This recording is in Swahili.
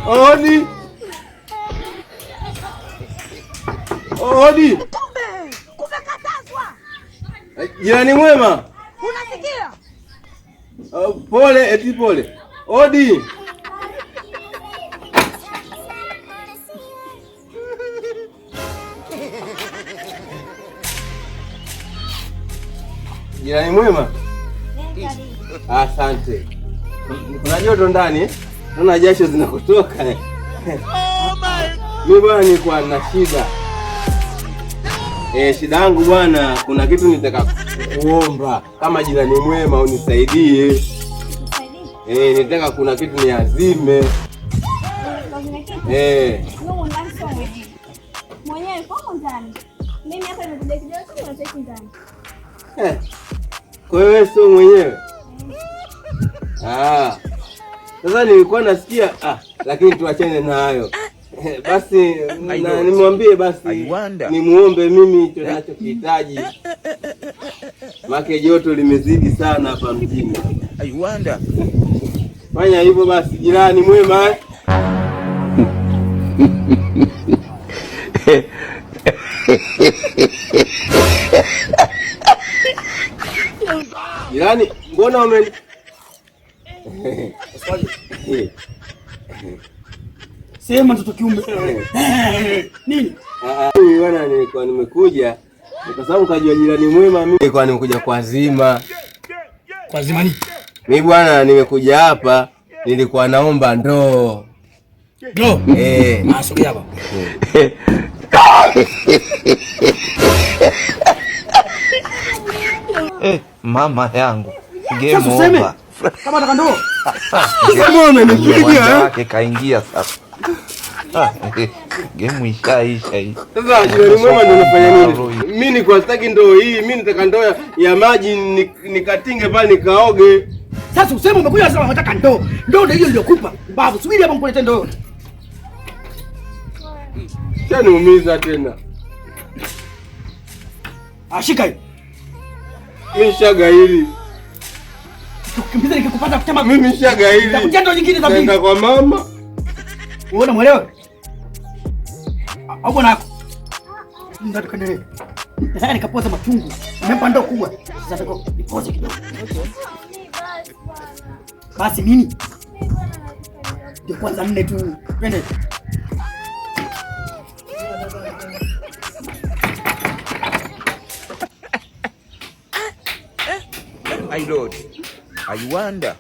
Odi. Odi. Kumekatazwa. Jirani mwema. Unasikia? Pole, eti pole. Odi. Jirani mwema. Asante. Kuna joto ndani? Naona jasho zinakutoka. Mimi bwana nilikuwa na shida. Shida yangu bwana, kuna kitu nitaka kuomba kama jirani mwema unisaidie. Nitaka kuna kitu niazime. Mwenyewe kwa ndani. Mimi hapa nimekuja kidogo tu nataka ndani. Kwa hiyo sio mwenyewe? Sasa nilikuwa nasikia lakini tuachane na hayo. Basi nimwambie basi nimuombe mimi hicho ninachokihitaji. Maana joto limezidi sana hapa mjini. Fanya hivyo basi jirani mwema. Jirani, mbona sema mtoto kiumbe. Nini? Mimi bwana nilikuwa nimekuja kwa sababu kajua jirani mwema, mimi nilikuwa nimekuja kwa zima. Kwa zima nini? Mimi bwana nimekuja hapa nilikuwa naomba ndoo. Ndoo? Sogea hapa. Mama yangu. Game over. Kama nataka ndoo. Kama umenipiga kaingia sasa. Game ishaisha hii. Sasa jirani mwema ndio unafanya nini? Mimi nilikuwa sitaki ndoo hii, mimi nataka ndoo ya maji nikatinge pale nikaoge. Sasa useme umekuja sasa unataka ndoo. Ndoo ndio hiyo niliyokupa. Babu, subiri hapa mkulete ndoo. Sasa niumiza tena. Shika hii. Mimi shaga hili. Tukimbiza nikikupata kutema mimi shaga hili. Nitakutia ndoo nyingine za pili. Nenda kwa mama. Unaona mwelewa? Au bwana yako. Ndio tukaendelee. Sasa nikapoza machungu. Nimempa ndoo kubwa. Sasa tako nipoze kidogo. Basi mimi. Ndio kwanza 4 tu. Twende. My lord, I wonder